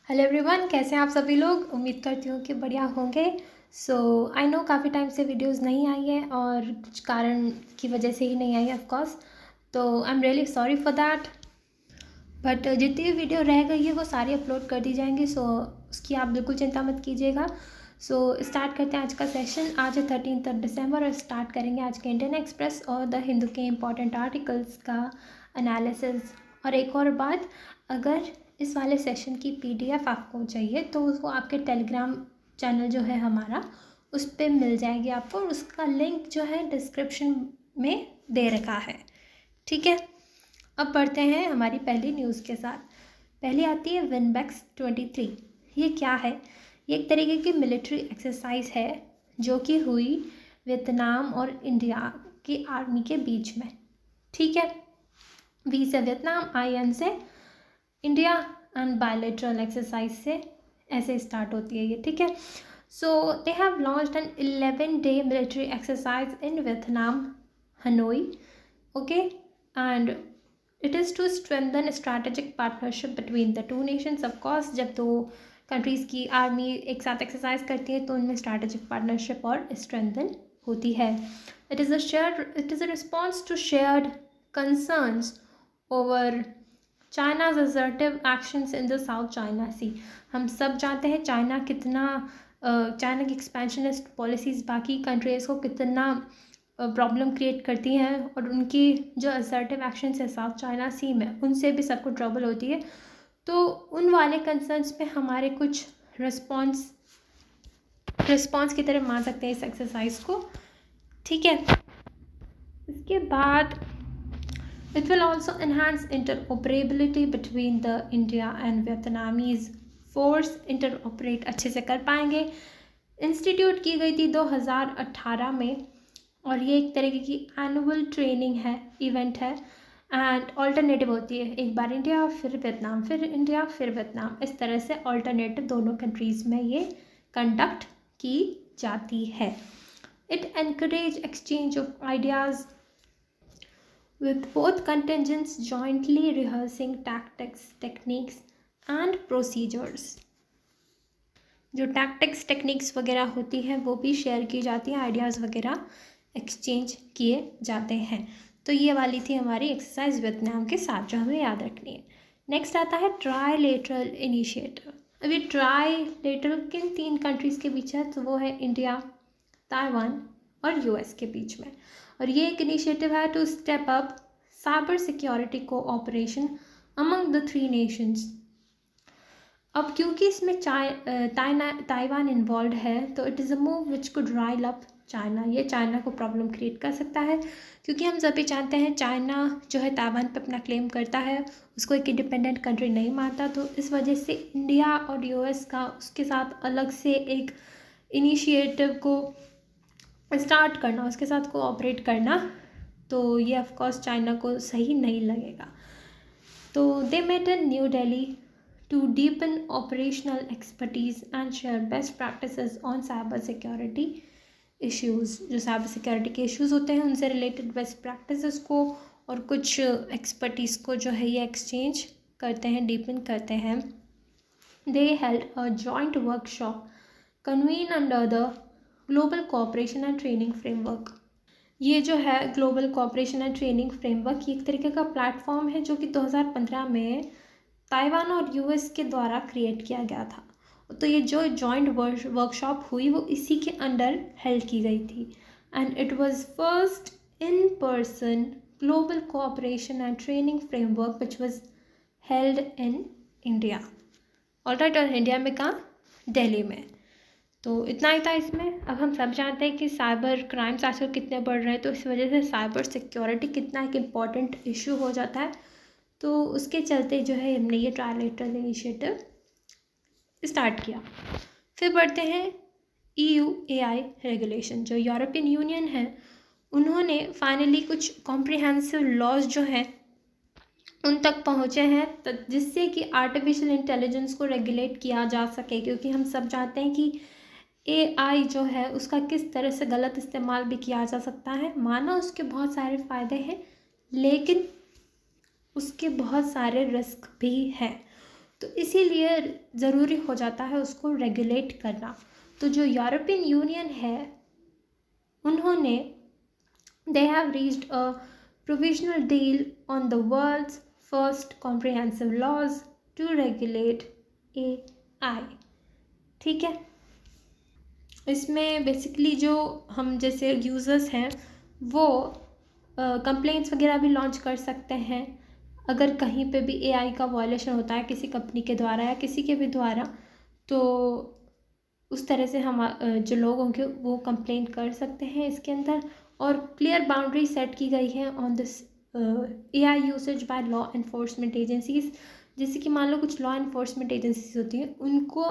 Hello everyone, कैसे हैं आप सभी लोग। उम्मीद करती हूँ कि बढ़िया होंगे। सो आई नो काफ़ी टाइम से वीडियोस नहीं आई है और कुछ कारण की वजह से ही नहीं आई है ऑफ कोर्स। तो I am really sorry for that. But जितनी भी वीडियो रह गई है वो सारी अपलोड कर दी जाएंगी। सो उसकी आप बिल्कुल चिंता मत कीजिएगा। सो स्टार्ट करते हैं आज का सेशन। आज है 13 दिसंबर और स्टार्ट करेंगे आज के इंडियन एक्सप्रेस और द हिंदू के इम्पॉर्टेंट आर्टिकल्स का एनालिसिस। और एक और बात, अगर इस वाले सेशन की पीडीएफ आपको चाहिए तो वो आपके टेलीग्राम चैनल जो है हमारा, उस पर मिल जाएगी आपको, और उसका लिंक जो है डिस्क्रिप्शन में दे रखा है। ठीक है, अब बढ़ते हैं हमारी पहली न्यूज़ के साथ। पहली आती है विनबैक्स 23। ये क्या है? ये एक तरीके की मिलिट्री एक्सरसाइज है जो कि हुई वियतनाम और इंडिया की आर्मी के बीच में। ठीक है, वी से वियतनाम, आई एन से इंडिया एंड बायलैटरल एक्सरसाइज से ऐसे स्टार्ट होती है ये। ठीक है, so they have launched an 11-day military exercise in Vietnam, Hanoi. Okay, and it is to strengthen strategic partnership between the two nations. Of course, जब दो कंट्रीज़ की आर्मी एक साथ एक्सरसाइज करती है तो उनमें स्ट्रैटेजिक पार्टनरशिप और स्ट्रेंथन होती है। It is a response to shared concerns over China's assertive actions in the South China Sea. हम सब जानते हैं चाइना कितना चाइना की एक्सपेंशनिस्ट पॉलिसीज़ बाकी कंट्रीज़ को कितना प्रॉब्लम क्रिएट करती हैं, और उनकी जो असर्टिव एक्शंस है साउथ चाइना सी में, उनसे भी सबको ट्रबल होती है। तो उन वाले कंसर्न्स पे हमारे कुछ रिस्पॉन्स की तरह मान सकते हैं इस एक्सरसाइज को। ठीक है, इसके बाद it will also enhance interoperability between the India and Vietnamese force। interoperate अच्छे से कर पाएंगे। इंस्टीट्यूट की गई थी 2018 में, और ये एक तरीके की एनुअल ट्रेनिंग है, इवेंट है, एंड ऑल्टरनेटिव होती है। एक बार इंडिया, फिर वियतनाम, फिर इंडिया, फिर वियतनाम, इस तरह से ऑल्टरनेटिव दोनों कंट्रीज़ में ये कंडक्ट की जाती है। It encourage exchange of ideas with both contingents jointly rehearsing tactics, techniques and procedures। जो टैक्टिक्स टेक्निक्स वगैरह होती हैं वो भी शेयर की जाती हैं, आइडियाज़ वगैरह एक्सचेंज किए जाते हैं। तो ये वाली थी हमारी एक्सरसाइज वियतनाम के साथ जो हमें याद रखनी है। नेक्स्ट आता है ट्राईलेटरल इनिशिएटिव। अभी ट्राईलेटरल किन 3 कंट्रीज़ के बीच है? तो वो है इंडिया, ताइवान और यूएस के बीच में। और ये एक इनिशिएटिव है to step up cyber security cooperation among the 3 nations. अब क्योंकि इसमें ताइवान इन्वॉल्व है, तो it is a move which could rile up China. ये चाइना को प्रॉब्लम क्रिएट कर सकता है, क्योंकि हम सभी जानते हैं चाइना जो है ताइवान पे अपना क्लेम करता है, उसको एक इंडिपेंडेंट कंट्री नहीं मानता। तो इस वजह से इंडिया और यूएस का उसके साथ अलग से एक इनिशिएटिव को स्टार्ट करना, उसके साथ कोऑपरेट करना, तो ये ऑफ कोर्स चाइना को सही नहीं लगेगा। तो they met in New Delhi to deepen operational expertise and share best practices on cyber security issues. जो साइबर सिक्योरिटी के इश्यूज़ होते हैं उनसे रिलेटेड बेस्ट प्रैक्टिसेस को और कुछ एक्सपर्टीज़ को जो है ये एक्सचेंज करते हैं, डीपन करते हैं। दे held a joint workshop convene under the global cooperation and training framework. ये जो है global cooperation and training framework, ये एक तरीके का प्लेटफॉर्म है जो कि 2015 में ताइवान और यूएस के द्वारा क्रिएट किया गया था। तो ये जो जॉइंट वर्कशॉप हुई वो इसी के अंडर हेल्ड की गई थी, and it was first in person global cooperation and training framework which was held in India. Alright, और इंडिया में कहाँ? दिल्ली में। तो इतना ही था इसमें। अब हम सब जानते हैं कि साइबर क्राइम्स आजकल कितने बढ़ रहे हैं, तो इस वजह से साइबर सिक्योरिटी कितना एक इम्पॉर्टेंट इशू हो जाता है। तो उसके चलते जो है हमने ये ट्राईलेटरल इनिशिएटिव स्टार्ट किया। फिर बढ़ते हैं EUAI रेगुलेशन। जो यूरोपियन यूनियन है उन्होंने फाइनली कुछ कॉम्प्रिहेंसिव लॉज जो हैं उन तक पहुँचे हैं, जिससे कि आर्टिफिशियल इंटेलिजेंस को रेगुलेट किया जा सके। क्योंकि हम सब जानते हैं कि AI जो है उसका किस तरह से गलत इस्तेमाल भी किया जा सकता है। माना उसके बहुत सारे फ़ायदे हैं, लेकिन उसके बहुत सारे रिस्क भी हैं। तो इसीलिए ज़रूरी हो जाता है उसको रेगुलेट करना। तो जो यूरोपियन यूनियन है उन्होंने they have reached a provisional deal on the world's first comprehensive laws to regulate AI। ठीक है, इसमें बेसिकली जो हम जैसे यूज़र्स हैं वो कंप्लेंट्स वगैरह भी लॉन्च कर सकते हैं अगर कहीं पे भी एआई का वायलेशन होता है किसी कंपनी के द्वारा या किसी के भी द्वारा, तो उस तरह से हम जो लोग होंगे वो कंप्लेंट कर सकते हैं इसके अंदर। और क्लियर बाउंड्री सेट की गई है on this AI usage by law enforcement agencies. जैसे कि मान लो कुछ लॉ एनफोर्समेंट एजेंसीज होती हैं, उनको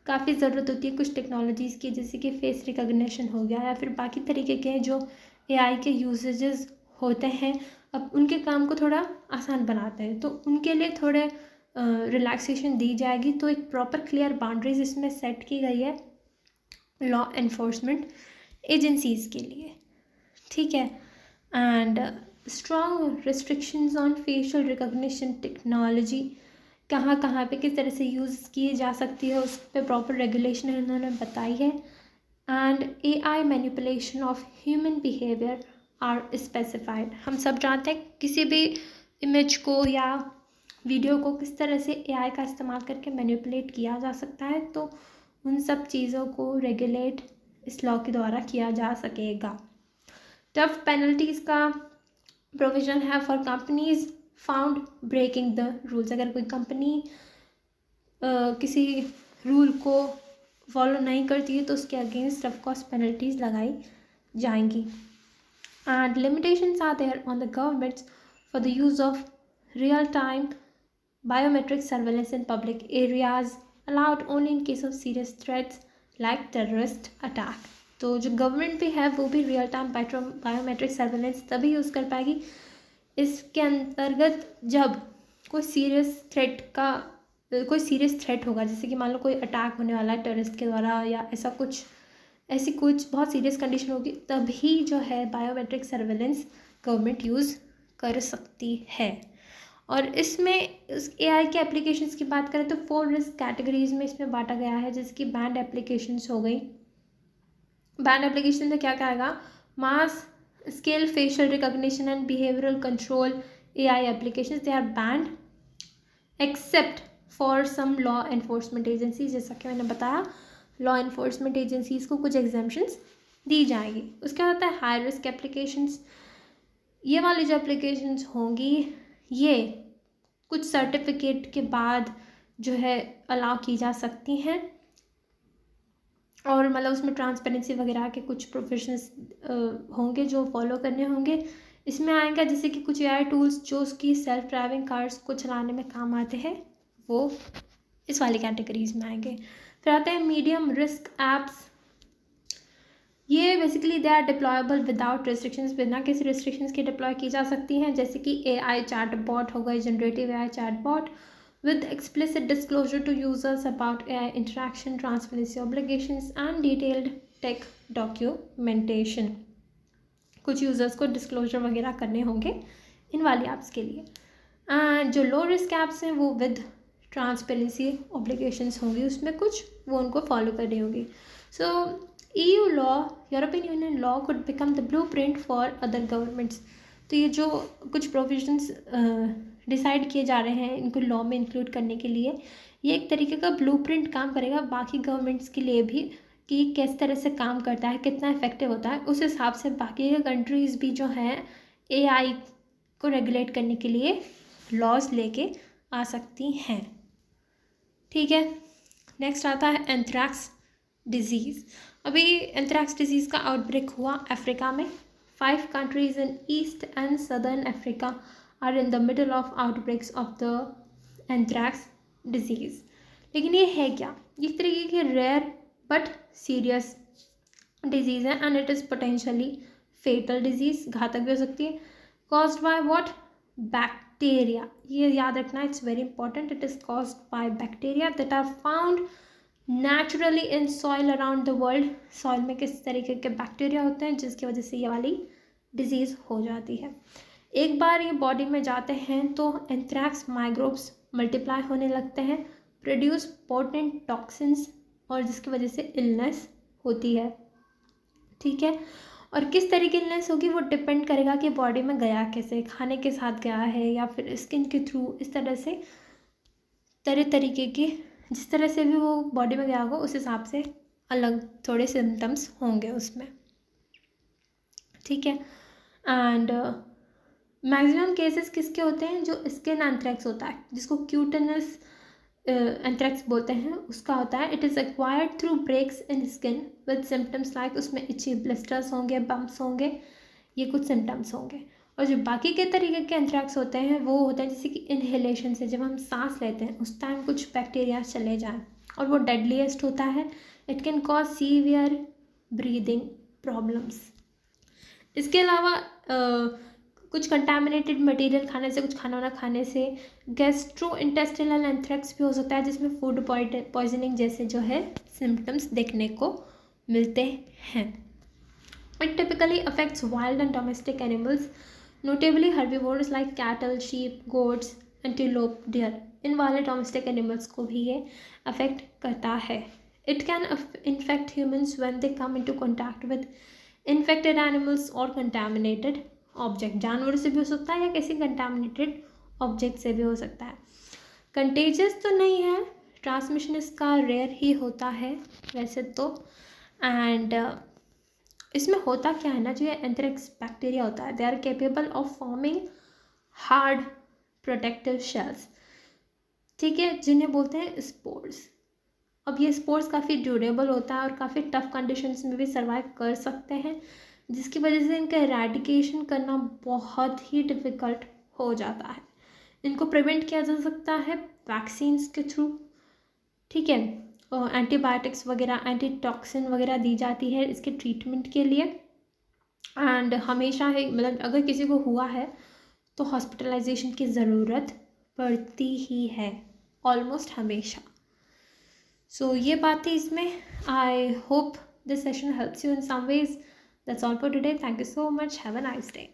काफ़ी ज़रूरत होती है कुछ टेक्नोलॉजीज़ की, जैसे कि फेस रिकग्निशन हो गया या फिर बाकी तरीके के जो एआई के यूसेजेस होते हैं, अब उनके काम को थोड़ा आसान बनाते हैं, तो उनके लिए थोड़े रिलैक्सेशन दी जाएगी। तो एक प्रॉपर क्लियर बाउंड्रीज इसमें सेट की गई है लॉ एनफोर्समेंट एजेंसीज़ के लिए, ठीक है। And strong restrictions on facial recognition technology, कहाँ कहाँ पे किस तरह से यूज़ की जा सकती है उस पर प्रॉपर रेगुलेशन इन्होंने बताई है। And AI manipulation of human behaviour are specified. हम सब जानते हैं किसी भी इमेज को या वीडियो को किस तरह से एआई का इस्तेमाल करके मैनिपुलेट किया जा सकता है, तो उन सब चीज़ों को रेगुलेट इस लॉ के द्वारा किया जा सकेगा। टफ पेनल्टीज़ का प्रोविज़न है for companies found breaking the rules. अगर कोई कंपनी किसी रूल को फॉलो नहीं करती है तो उसके अगेंस्ट ऑफ कोर्स पेनल्टीज़ लगाई जाएंगी। And limitations are there on the governments for the use of real time biometric surveillance in public areas allowed only in case of serious threats like terrorist attack. तो जो government भी है वो भी real time biometric surveillance तभी use कर पाएगी इसके अंतर्गत जब कोई सीरियस थ्रेट होगा, जैसे कि मान लो कोई अटैक होने वाला है टेररिस्ट के द्वारा या ऐसी कुछ बहुत सीरियस कंडीशन होगी, तभी जो है बायोमेट्रिक सर्वेलेंस गवर्नमेंट यूज़ कर सकती है। और इसमें इस एआई के एप्लीकेशंस की बात करें तो 4 रिस्क कैटेगरीज में इसमें बांटा गया है, जैसे कि बैंड एप्लीकेशंस हो गई। बैंड एप्लीकेशन में क्या कहेगा, mass scale facial recognition and behavioural control AI applications they are banned except for some law enforcement agencies. जैसा कि मैंने बताया लॉ एनफोर्समेंट एजेंसीज को कुछ एग्जाम्पशंस दी जाएगी। उसके बाद आता है हाई रिस्क एप्लीकेशंस। ये वाली जो एप्लीकेशंस होंगी ये कुछ सर्टिफिकेट के बाद जो है अलाउ की जा सकती हैं और मतलब उसमें ट्रांसपेरेंसी वगैरह के कुछ प्रोफेशंस होंगे जो फॉलो करने होंगे। इसमें आएगा जैसे कि कुछ एआई टूल्स जो उसकी सेल्फ ड्राइविंग कार्स को चलाने में काम आते हैं, वो इस वाली कैटेगरीज में आएंगे। फिर आते हैं मीडियम रिस्क एप्स। ये basically they are deployable without restrictions, बिना किसी रिस्ट्रिक्शंस के डिप्लॉय की जा सकती हैं, जैसे कि एआई चैट बॉट हो गई, generative AI chat bot with explicit disclosure to users about AI interaction, transparency obligations and detailed tech documentation। कुछ यूज़र्स को डिस्क्लोजर वगैरह करने होंगे इन वाली ऐप्स के लिए। एंड जो लो रिस्क ऐप्स हैं वो विद ट्रांसपेरेंसी ऑब्लिगेशंस होंगी, उसमें कुछ वो उनको फॉलो करनी होगी। सो EU law, European union law could become the blueprint for other governments. तो ये जो कुछ प्रोविजंस डिसाइड किए जा रहे हैं इनको लॉ में इंक्लूड करने के लिए, ये एक तरीके का ब्लूप्रिंट काम करेगा बाकी गवर्नमेंट्स के लिए भी कि किस तरह से काम करता है, कितना इफेक्टिव होता है। उस हिसाब से बाकी कंट्रीज़ भी जो हैं एआई को रेगुलेट करने के लिए लॉज लेके आ सकती हैं, ठीक है। नेक्स्ट आता है एंथ्रैक्स डिजीज़। अभी एंथ्रैक्स डिजीज़ का आउटब्रेक हुआ अफ्रीका में। 5 countries in East and Southern Africa are in the middle of outbreaks of the anthrax disease। लेकिन ये है क्या, ये एक तरीके की रेयर बट सीरियस डिजीज़ है and it is potentially fatal disease, घातक भी हो सकती है। Caused by what, bacteria. ये याद रखना, it's very important. It is caused by bacteria that are found naturally in soil around the world. Soil में किस तरीके के बैक्टीरिया होते हैं जिसकी वजह से ये वाली डिजीज़ हो जाती है। एक बार ये बॉडी में जाते हैं तो एंथ्रैक्स माइक्रोब्स मल्टीप्लाई होने लगते हैं प्रोड्यूस पोटेंट टॉक्सिन्स, और जिसकी वजह से इलनेस होती है। ठीक है, और किस तरह की इलनेस होगी वो डिपेंड करेगा कि बॉडी में गया कैसे, खाने के साथ गया है या फिर स्किन के थ्रू, इस तरह से तरह तरीके के जिस तरह से भी वो बॉडी में गया होगा उस हिसाब से अलग थोड़े सिम्टम्स होंगे उसमें। ठीक है, एंड मैक्सिमम केसेस किसके होते हैं, जो स्किन एंथ्रेक्स होता है जिसको क्यूटेनस एंथ्रेक्स बोलते हैं, उसका होता है। It is acquired through breaks in skin with symptoms like, उसमें इची ब्लिस्टर्स होंगे, बम्प्स होंगे, ये कुछ सिम्टम्स होंगे। और जो बाकी के तरीके के एंथ्रेक्स होते हैं वो होते हैं जैसे कि इनहेलेशन से, जब हम सांस लेते हैं उस टाइम कुछ बैक्टीरिया चले जाएं, और वो डेडलीस्ट होता है। It can cause severe breathing problems. इसके अलावा कुछ कंटामिनेटेड मटेरियल खाने से, कुछ खाना वाना खाने से गैस्ट्रो इंटेस्टिनल एंथ्रेक्स भी हो सकता है, जिसमें फूड पॉइजनिंग जैसे जो है सिम्टम्स देखने को मिलते हैं। It typically affects wild and domestic animals, notably herbivores like cattle, sheep, goats, antelope, deer. इन वाले डोमेस्टिक एनिमल्स को भी ये अफेक्ट करता है। It can infect humans when they come into contact with infected animals और कंटामिनेटेड ऑब्जेक्ट। जानवरों से भी हो सकता है या किसी कंटामिनेटेड ऑब्जेक्ट से भी हो सकता है। कंटेजियस तो नहीं है, ट्रांसमिशन इसका रेयर ही होता है वैसे तो। एंड इसमें होता क्या है ना, जो ये एंथ्रेक्स बैक्टीरिया होता है, they are capable of forming hard protective shells. ठीक है, जिन्हें बोलते हैं स्पोर्स। अब ये स्पोर्स काफ़ी ड्यूरेबल होता है और काफ़ी टफ कंडीशंस में भी सर्वाइव कर सकते हैं, जिसकी वजह से इनका एराडिकेशन करना बहुत ही डिफ़िकल्ट हो जाता है। इनको प्रिवेंट किया जा सकता है वैक्सीन्स के थ्रू। ठीक है, और एंटीबायोटिक्स वगैरह, एंटीटॉक्सिन वगैरह दी जाती है इसके ट्रीटमेंट के लिए। एंड हमेशा है, मतलब अगर किसी को हुआ है तो हॉस्पिटलाइजेशन की ज़रूरत पड़ती ही है ऑलमोस्ट हमेशा। सो ये बात थी इसमें। I hope this session helps you in some ways. That's all for today. Thank you so much. Have a nice day.